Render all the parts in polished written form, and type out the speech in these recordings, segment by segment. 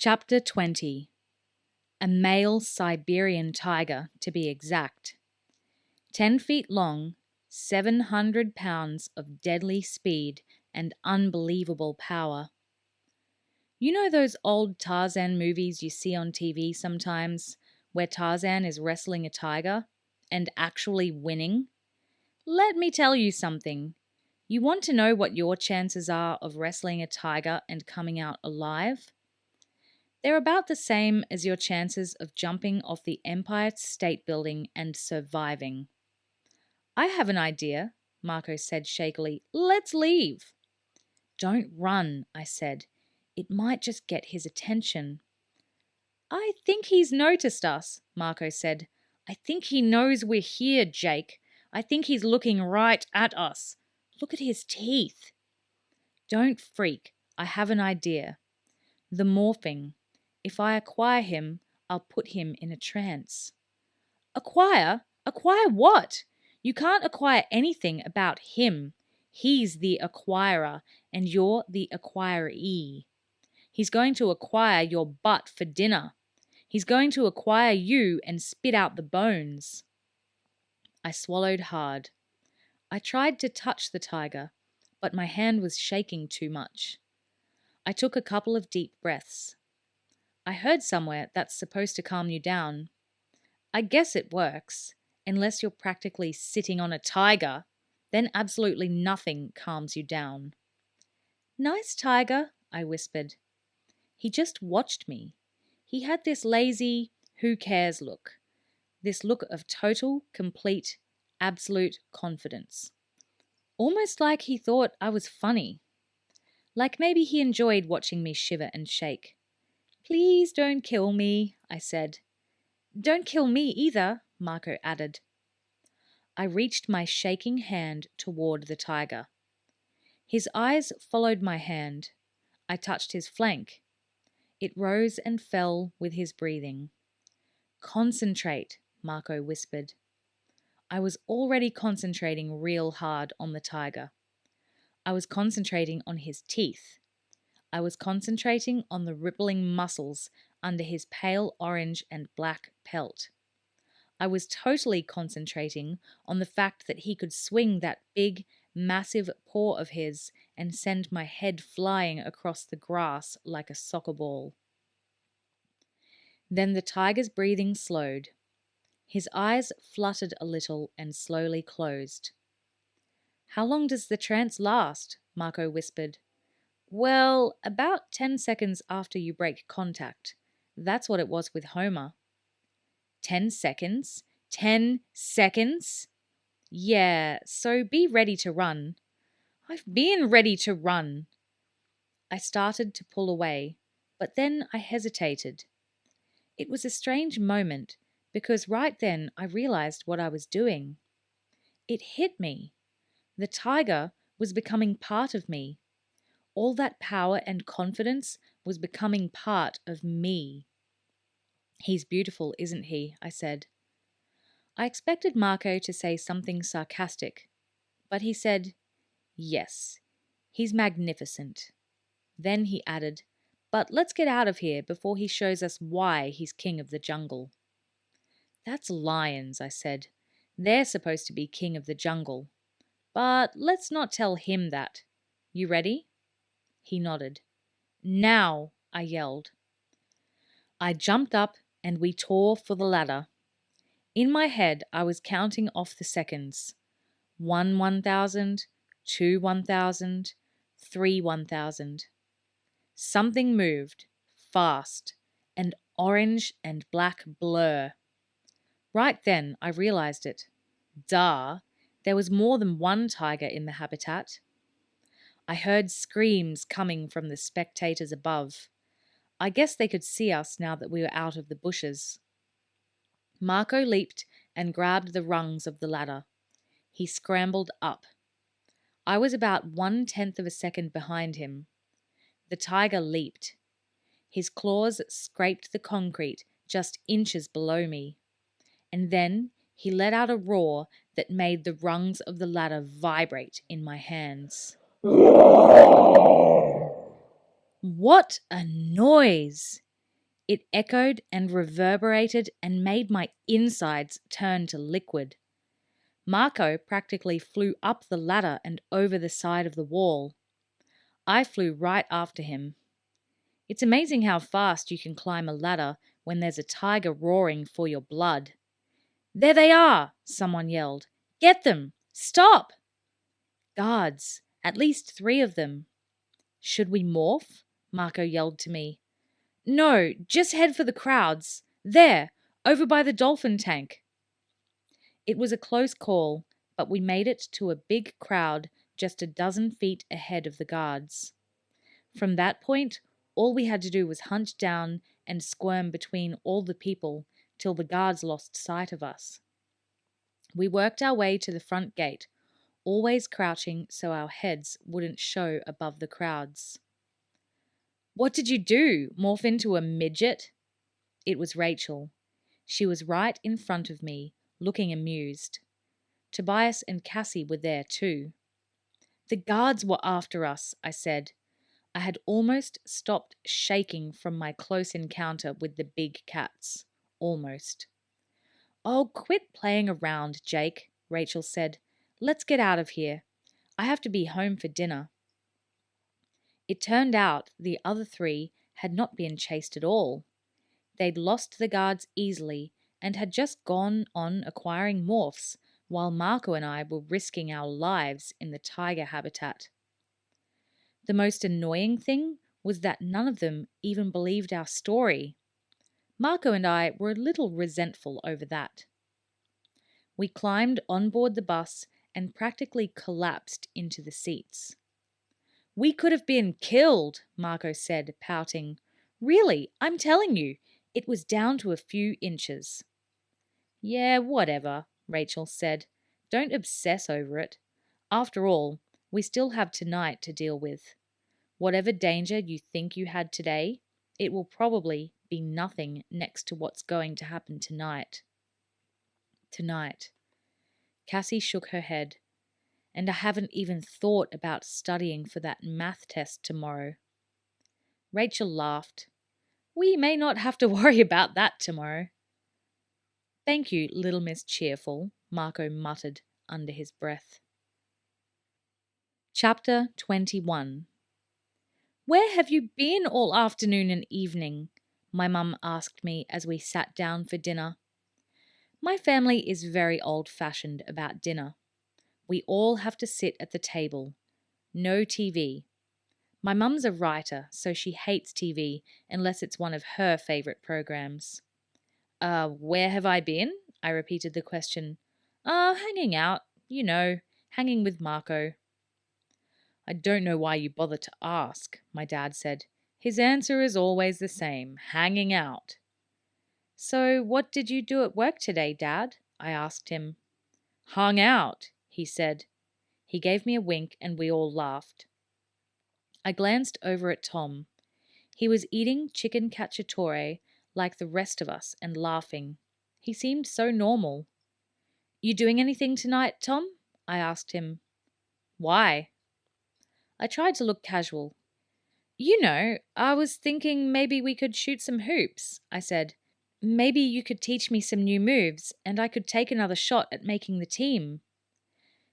Chapter 20. A male Siberian tiger, to be exact. 10 feet long, 700 pounds of deadly speed and unbelievable power. You know those old Tarzan movies you see on TV sometimes, where Tarzan is wrestling a tiger and actually winning? Let me tell you something. You want to know what your chances are of wrestling a tiger and coming out alive? They're about the same as your chances of jumping off the Empire State Building and surviving. I have an idea, Marco said shakily. Let's leave. Don't run, I said. It might just get his attention. I think he's noticed us, Marco said. I think he knows we're here, Jake. I think he's looking right at us. Look at his teeth. Don't freak. I have an idea. The morphing. If I acquire him, I'll put him in a trance. Acquire? Acquire what? You can't acquire anything about him. He's the acquirer, and you're the acquiree. He's going to acquire your butt for dinner. He's going to acquire you and spit out the bones. I swallowed hard. I tried to touch the tiger, but my hand was shaking too much. I took a couple of deep breaths. I heard somewhere that's supposed to calm you down. I guess it works, unless you're practically sitting on a tiger. Then absolutely nothing calms you down. Nice tiger, I whispered. He just watched me. He had this lazy, who cares look. This look of total, complete, absolute confidence. Almost like he thought I was funny. Like maybe he enjoyed watching me shiver and shake. Please don't kill me, I said. Don't kill me either, Marco added. I reached my shaking hand toward the tiger. His eyes followed my hand. I touched his flank. It rose and fell with his breathing. Concentrate, Marco whispered. I was already concentrating real hard on the tiger. I was concentrating on his teeth. I was concentrating on the rippling muscles under his pale orange and black pelt. I was totally concentrating on the fact that he could swing that big, massive paw of his and send my head flying across the grass like a soccer ball. Then the tiger's breathing slowed. His eyes fluttered a little and slowly closed. How long does the trance last? Marco whispered. Well, about 10 seconds after you break contact. That's what it was with Homer. 10 seconds? 10 seconds? Yeah, so be ready to run. I've been ready to run. I started to pull away, but then I hesitated. It was a strange moment because right then I realized what I was doing. It hit me. The tiger was becoming part of me. All that power and confidence was becoming part of me. He's beautiful, isn't he? I said. I expected Marco to say something sarcastic, but he said, yes, he's magnificent. Then he added, but let's get out of here before he shows us why he's king of the jungle. That's lions, I said. They're supposed to be king of the jungle. But let's not tell him that. You ready? He nodded. Now, I yelled. I jumped up and we tore for the ladder. In my head, I was counting off the seconds. 1 1,000, 2 1,000, 3 1,000. Something moved, fast, an orange and black blur. Right then, I realized it. Duh, there was more than one tiger in the habitat. I heard screams coming from the spectators above. I guess they could see us now that we were out of the bushes. Marco leaped and grabbed the rungs of the ladder. He scrambled up. I was about 1/10 of a second behind him. The tiger leaped. His claws scraped the concrete just inches below me. And then he let out a roar that made the rungs of the ladder vibrate in my hands. What a noise! It echoed and reverberated and made my insides turn to liquid. Marco practically flew up the ladder and over the side of the wall. I flew right after him. It's amazing how fast you can climb a ladder when there's a tiger roaring for your blood. "There they are!" someone yelled. "Get them! Stop!" Guards, at least 3 of them. "Should we morph?" Marco yelled to me. "No, just head for the crowds. There, over by the dolphin tank." It was a close call, but we made it to a big crowd just a dozen feet ahead of the guards. From that point, all we had to do was hunt down and squirm between all the people till the guards lost sight of us. We worked our way to the front gate, always crouching so our heads wouldn't show above the crowds. "What did you do? Morph into a midget?" It was Rachel. She was right in front of me, looking amused. Tobias and Cassie were there too. "The guards were after us," I said. I had almost stopped shaking from my close encounter with the big cats. Almost. "Oh, quit playing around, Jake," Rachel said. "Let's get out of here. I have to be home for dinner." It turned out the other 3 had not been chased at all. They'd lost the guards easily and had just gone on acquiring morphs while Marco and I were risking our lives in the tiger habitat. The most annoying thing was that none of them even believed our story. Marco and I were a little resentful over that. We climbed on board the bus and practically collapsed into the seats. "We could have been killed," Marco said, pouting. "Really, I'm telling you, it was down to a few inches." "Yeah, whatever," Rachel said. "Don't obsess over it. After all, we still have tonight to deal with. Whatever danger you think you had today, it will probably be nothing next to what's going to happen tonight." Tonight. Cassie shook her head. "And I haven't even thought about studying for that math test tomorrow." Rachel laughed. "We may not have to worry about that tomorrow." "Thank you, little Miss Cheerful," Marco muttered under his breath. Chapter 21. "Where have you been all afternoon and evening?" my mum asked me as we sat down for dinner. My family is very old-fashioned about dinner. We all have to sit at the table. No TV. My mum's a writer, so she hates TV unless it's one of her favourite programs. Where have I been?" I repeated the question. Hanging out. You know, hanging with Marco." "I don't know why you bother to ask," my dad said. "His answer is always the same, hanging out." "So what did you do at work today, Dad?" I asked him. "Hung out," he said. He gave me a wink and we all laughed. I glanced over at Tom. He was eating chicken cacciatore like the rest of us and laughing. He seemed so normal. "You doing anything tonight, Tom?" I asked him. "Why?" I tried to look casual. "You know, I was thinking maybe we could shoot some hoops," I said. "Maybe you could teach me some new moves and I could take another shot at making the team."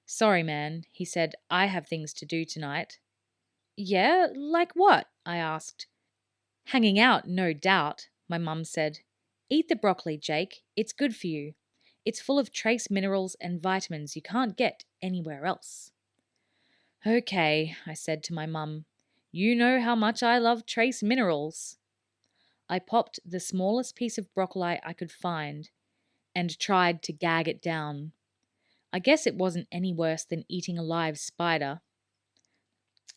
"Sorry, man," he said. "I have things to do tonight." "Yeah, like what?" I asked. "Hanging out, no doubt," my mum said. "Eat the broccoli, Jake. It's good for you. It's full of trace minerals and vitamins you can't get anywhere else." "Okay," I said to my mum. "You know how much I love trace minerals." I popped the smallest piece of broccoli I could find and tried to gag it down. I guess it wasn't any worse than eating a live spider.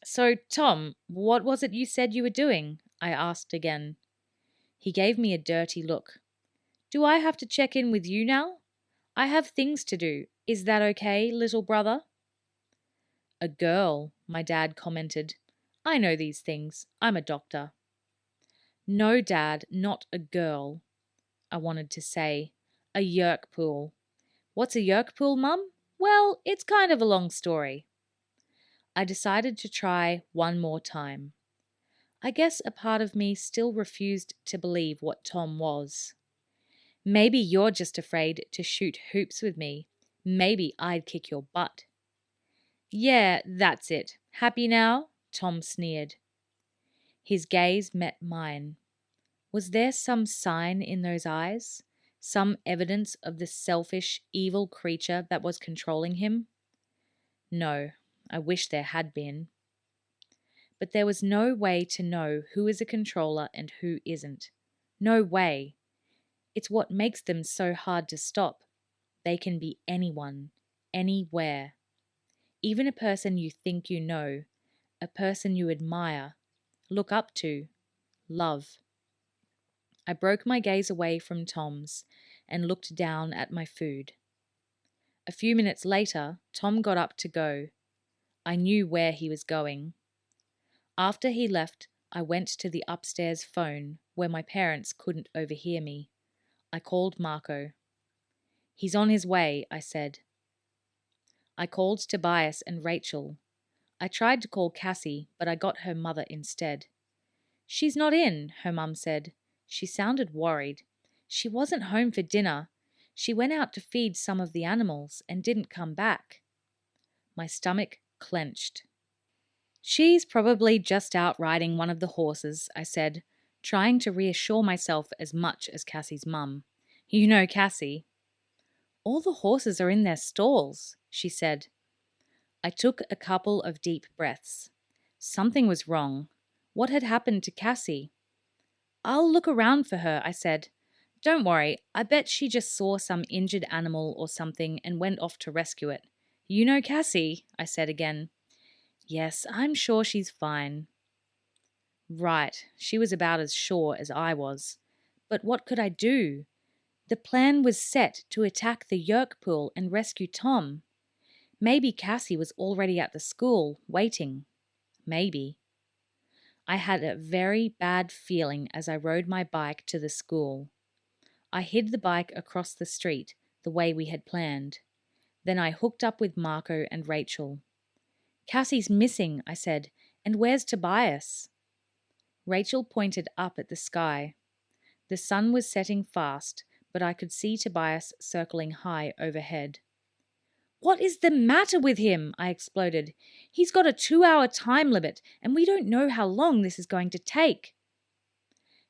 "So, Tom, what was it you said you were doing?" I asked again. He gave me a dirty look. "Do I have to check in with you now? I have things to do. Is that okay, little brother?" "A girl," my dad commented. "I know these things. I'm a doctor." "No, Dad, not a girl," I wanted to say. "A yerk pool." "What's a yerk pool, Mum?" "Well, it's kind of a long story." I decided to try one more time. I guess a part of me still refused to believe what Tom was. Maybe you're just afraid to shoot hoops with me. Maybe I'd kick your butt. Yeah, that's it. Happy now? Tom sneered. His gaze met mine. Was there some sign in those eyes? Some evidence of the selfish, evil creature that was controlling him? No, I wish there had been. But there was no way to know who is a controller and who isn't. No way. It's what makes them so hard to stop. They can be anyone, anywhere. Even a person you think you know, a person you admire, look up to, love. I broke my gaze away from Tom's and looked down at my food. A few minutes later, Tom got up to go. I knew where he was going. After he left, I went to the upstairs phone where my parents couldn't overhear me. I called Marco. He's on his way, I said. I called Tobias and Rachel. I tried to call Cassie, but I got her mother instead. She's not in, her mum said. She sounded worried. She wasn't home for dinner. She went out to feed some of the animals and didn't come back. My stomach clenched. She's probably just out riding one of the horses, I said, trying to reassure myself as much as Cassie's mum. You know Cassie. All the horses are in their stalls, she said. I took a couple of deep breaths. Something was wrong. What had happened to Cassie? I'll look around for her, I said. Don't worry, I bet she just saw some injured animal or something and went off to rescue it. You know Cassie, I said again. Yes, I'm sure she's fine. Right, she was about as sure as I was. But what could I do? The plan was set to attack the yerk pool and rescue Tom. Maybe Cassie was already at the school, waiting. Maybe. I had a very bad feeling as I rode my bike to the school. I hid the bike across the street, the way we had planned. Then I hooked up with Marco and Rachel. Cassie's missing, I said, and where's Tobias? Rachel pointed up at the sky. The sun was setting fast, but I could see Tobias circling high overhead. What is the matter with him? I exploded. He's got a 2-hour time limit, and we don't know how long this is going to take.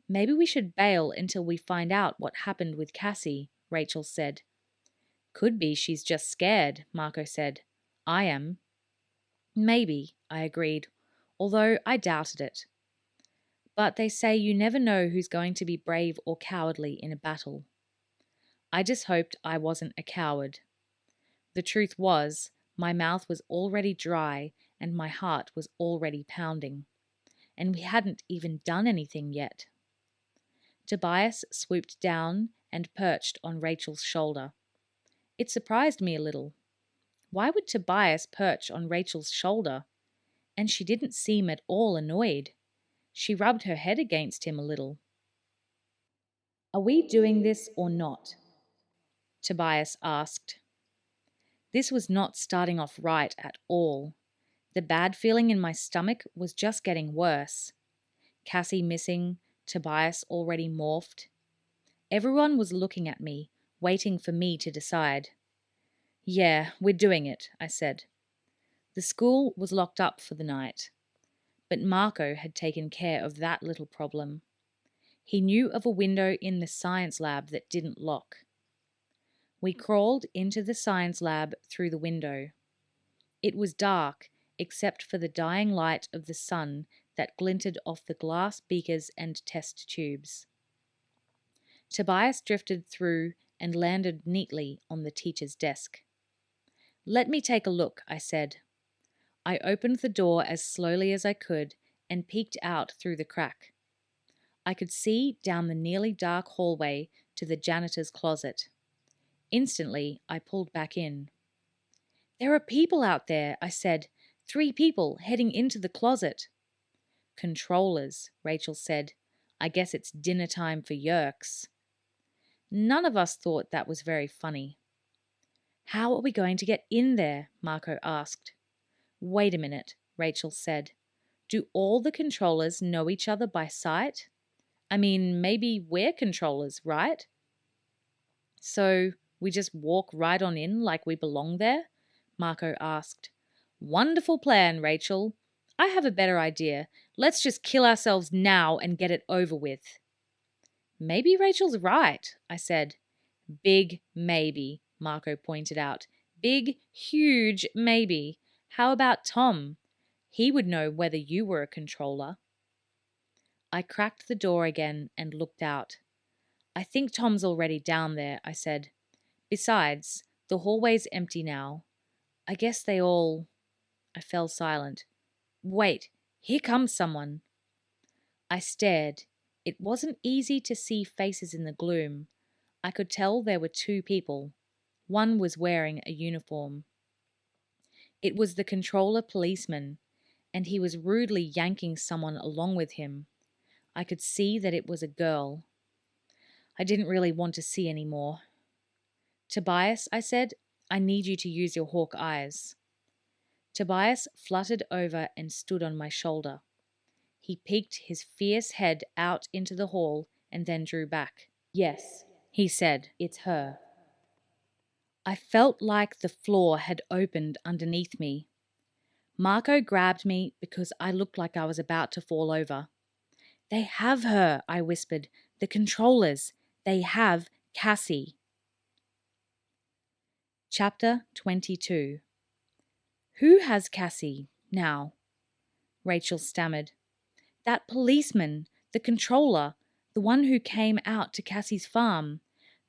Maybe we should bail until we find out what happened with Cassie, Rachel said. Could be she's just scared, Marco said. I am. Maybe, I agreed, although I doubted it. But they say you never know who's going to be brave or cowardly in a battle. I just hoped I wasn't a coward. The truth was, my mouth was already dry and my heart was already pounding. And we hadn't even done anything yet. Tobias swooped down and perched on Rachel's shoulder. It surprised me a little. Why would Tobias perch on Rachel's shoulder? And she didn't seem at all annoyed. She rubbed her head against him a little. Are we doing this or not? Tobias asked. This was not starting off right at all. The bad feeling in my stomach was just getting worse. Cassie missing, Tobias already morphed. Everyone was looking at me, waiting for me to decide. Yeah, we're doing it, I said. The school was locked up for the night. But Marco had taken care of that little problem. He knew of a window in the science lab that didn't lock. We crawled into the science lab through the window. It was dark, except for the dying light of the sun that glinted off the glass beakers and test tubes. Tobias drifted through and landed neatly on the teacher's desk. Let me take a look, I said. I opened the door as slowly as I could and peeked out through the crack. I could see down the nearly dark hallway to the janitor's closet. Instantly, I pulled back in. There are people out there, I said. 3 people heading into the closet. Controllers, Rachel said. I guess it's dinner time for yerks. None of us thought that was very funny. How are we going to get in there? Marco asked. Wait a minute, Rachel said. Do all the controllers know each other by sight? I mean, maybe we're controllers, right? So we just walk right on in like we belong there? Marco asked. Wonderful plan, Rachel. I have a better idea. Let's just kill ourselves now and get it over with. Maybe Rachel's right, I said. Big maybe, Marco pointed out. Big, huge maybe. How about Tom? He would know whether you were a controller. I cracked the door again and looked out. I think Tom's already down there, I said. Besides, the hallway's empty now. I guess they all... I fell silent. Wait, here comes someone. I stared. It wasn't easy to see faces in the gloom. I could tell there were two people. One was wearing a uniform. It was the controller policeman, and he was rudely yanking someone along with him. I could see that it was a girl. I didn't really want to see any more. Tobias, I said, I need you to use your hawk eyes. Tobias fluttered over and stood on my shoulder. He peeked his fierce head out into the hall and then drew back. Yes, he said, it's her. I felt like the floor had opened underneath me. Marco grabbed me because I looked like I was about to fall over. They have her, I whispered. The controllers. They have Cassie. Chapter 22. Who has Cassie now? Rachel stammered. That policeman, the controller, the one who came out to Cassie's farm,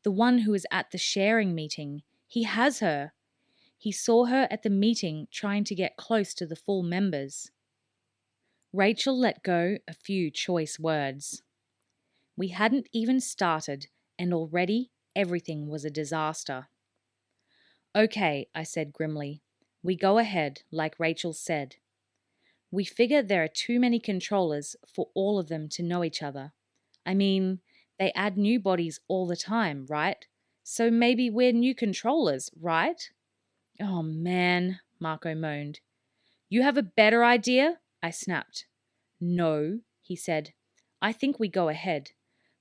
the one who was at the sharing meeting. He has her. He saw her at the meeting trying to get close to the full members. Rachel let go a few choice words. We hadn't even started, and already everything was a disaster. Okay, I said grimly. We go ahead, like Rachel said. We figure there are too many controllers for all of them to know each other. I mean, they add new bodies all the time, right? So maybe we're new controllers, right? Oh man, Marco moaned. You have a better idea? I snapped. No, he said. I think we go ahead.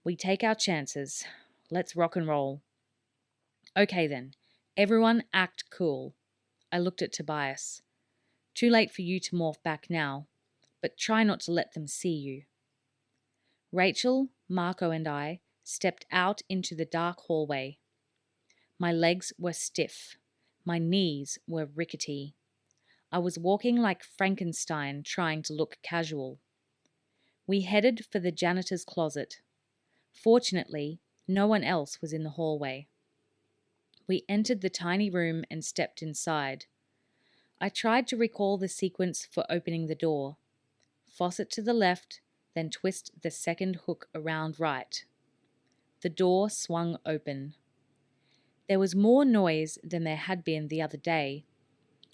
We take our chances. Let's rock and roll. Okay then, everyone act cool. I looked at Tobias. Too late for you to morph back now, but try not to let them see you. Rachel, Marco, and I stepped out into the dark hallway. My legs were stiff. My knees were rickety. I was walking like Frankenstein, trying to look casual. We headed for the janitor's closet. Fortunately, no one else was in the hallway. We entered the tiny room and stepped inside. I tried to recall the sequence for opening the door. Faucet to the left, then twist the second hook around right. The door swung open. There was more noise than there had been the other day.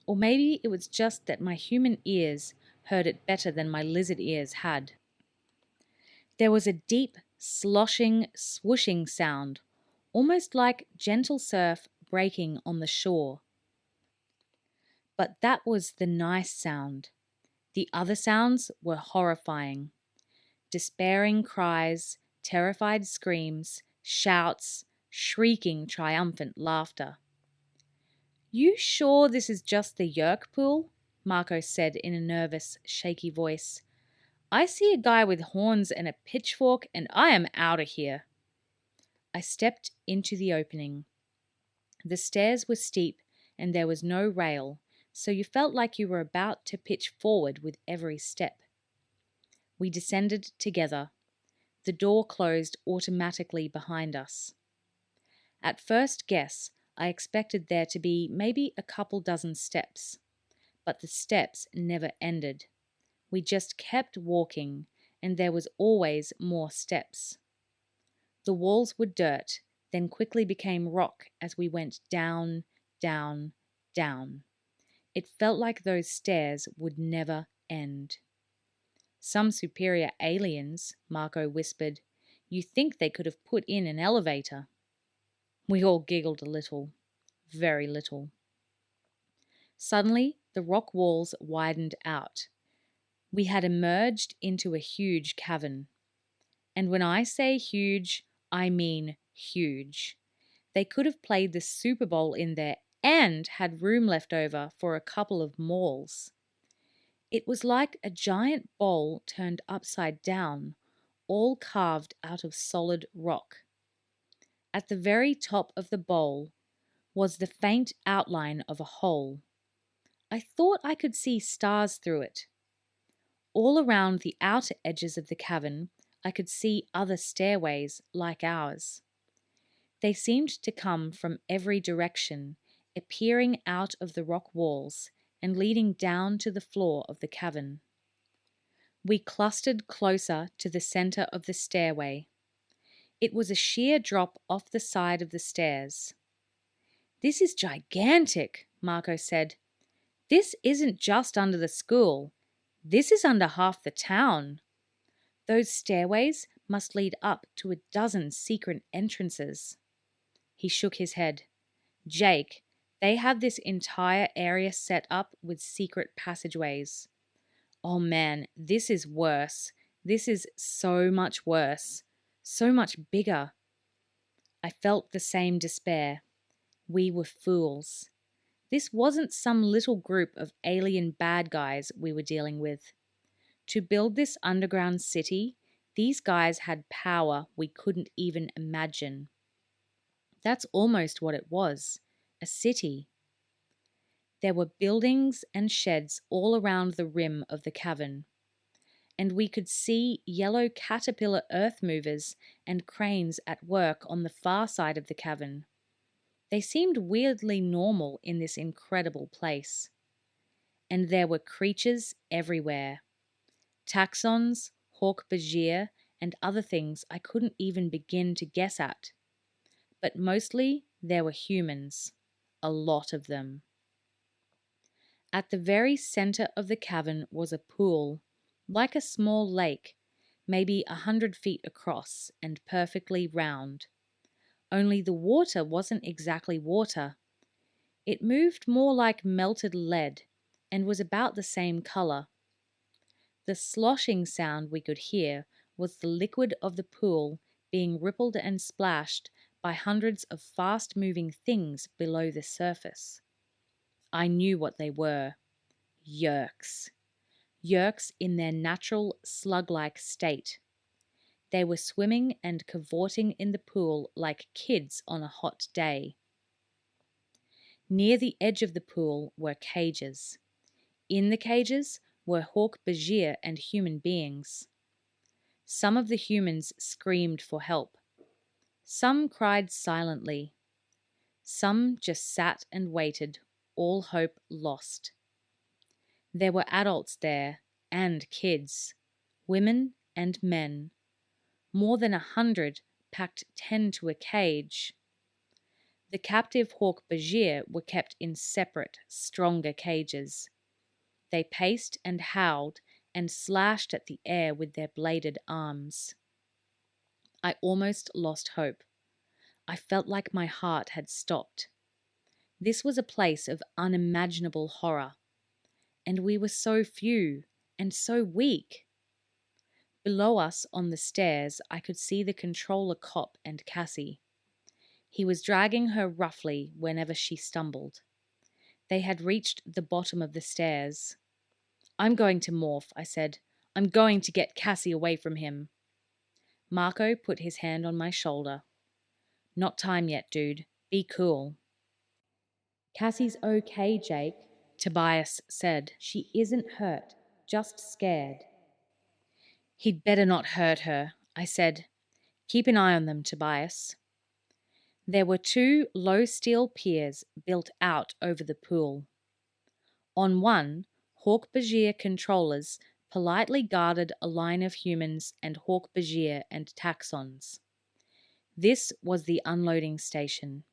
Or maybe it was just that my human ears heard it better than my lizard ears had. There was a deep, sloshing, swooshing sound, almost like gentle surf breaking on the shore. But that was the nice sound. The other sounds were horrifying. Despairing cries, terrified screams, shouts, shrieking triumphant laughter. You sure this is just the Yerk pool? Marco said in a nervous, shaky voice. I see a guy with horns and a pitchfork and I am out of here. I stepped into the opening. The stairs were steep and there was no rail, so you felt like you were about to pitch forward with every step. We descended together. The door closed automatically behind us. At first guess, I expected there to be maybe a couple dozen steps, but the steps never ended. We just kept walking, and there was always more steps. The walls were dirt, then quickly became rock as we went down, down, down. It felt like those stairs would never end. Some superior aliens, Marco whispered. You think they could have put in an elevator. We all giggled a little. Very little. Suddenly, the rock walls widened out. We had emerged into a huge cavern. And when I say huge, I mean huge. They could have played the Super Bowl in there and had room left over for a couple of malls. It was like a giant bowl turned upside down, all carved out of solid rock. At the very top of the bowl was the faint outline of a hole. I thought I could see stars through it. All around the outer edges of the cavern, I could see other stairways like ours. They seemed to come from every direction, appearing out of the rock walls and leading down to the floor of the cavern. We clustered closer to the center of the stairway. It was a sheer drop off the side of the stairs. "This is gigantic," Marco said. "This isn't just under the school. This is under half the town. Those stairways must lead up to a dozen secret entrances." He shook his head. "Jake, they have this entire area set up with secret passageways. Oh man, this is worse. This is so much worse. So much bigger." I felt the same despair. We were fools. This wasn't some little group of alien bad guys we were dealing with. To build this underground city, these guys had power we couldn't even imagine. That's almost what it was, a city. There were buildings and sheds all around the rim of the cavern, and we could see yellow caterpillar earth movers and cranes at work on the far side of the cavern. They seemed weirdly normal in this incredible place. And there were creatures everywhere. Taxons, hawk-bajir, and other things I couldn't even begin to guess at. But mostly there were humans. A lot of them. At the very center of the cavern was a pool, like a small lake, maybe 100 feet across and perfectly round. Only the water wasn't exactly water. It moved more like melted lead and was about the same color. The sloshing sound we could hear was the liquid of the pool being rippled and splashed by hundreds of fast-moving things below the surface. I knew what they were. Yerks. Yerks in their natural slug-like state. They were swimming and cavorting in the pool like kids on a hot day. Near the edge of the pool were cages. In the cages were hawk-bajir and human beings. Some of the humans screamed for help. Some cried silently. Some just sat and waited, all hope lost. There were adults there, and kids, women and men. More than 100 packed 10 to a cage. The captive hawk-bajir were kept in separate, stronger cages. They paced and howled and slashed at the air with their bladed arms. I almost lost hope. I felt like my heart had stopped. This was a place of unimaginable horror. And we were so few and so weak. Below us on the stairs, I could see the controller cop and Cassie. He was dragging her roughly whenever she stumbled. They had reached the bottom of the stairs. "I'm going to morph," I said. "I'm going to get Cassie away from him." Marco put his hand on my shoulder. "Not time yet, dude. Be cool." "Cassie's okay, Jake," Tobias said. "She isn't hurt, just scared." "He'd better not hurt her," I said. "Keep an eye on them, Tobias." There were 2 low steel piers built out over the pool. On one, hawk-bajir controllers politely guarded a line of humans and hawk-bajir and taxons. This was the unloading station.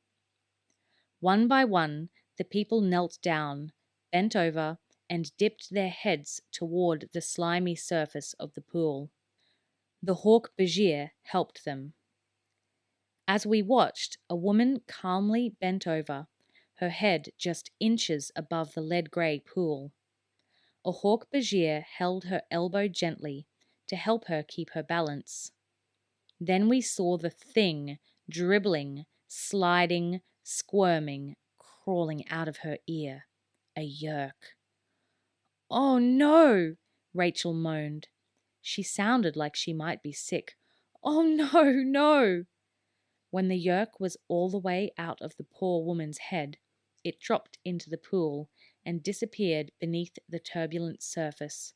One by one, the people knelt down, bent over, and dipped their heads toward the slimy surface of the pool. The hawk-bajir helped them. As we watched, a woman calmly bent over, her head just inches above the lead-grey pool. A hawk Bajir held her elbow gently to help her keep her balance. Then we saw the thing dribbling, sliding, squirming, crawling out of her ear. A yerk. "Oh no!" Rachel moaned. She sounded like she might be sick. "Oh no, no!" When the yerk was all the way out of the poor woman's head, it dropped into the pool and disappeared beneath the turbulent surface.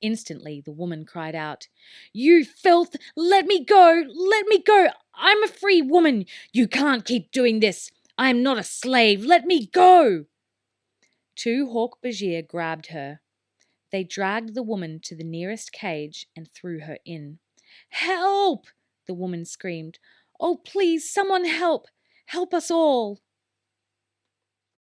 Instantly, the woman cried out, "You filth! Let me go! Let me go! I'm a free woman! You can't keep doing this! I am not a slave! Let me go!" Two hawk Bajir grabbed her. They dragged the woman to the nearest cage and threw her in. "Help!" the woman screamed. "Oh, please, someone help! Help us all!"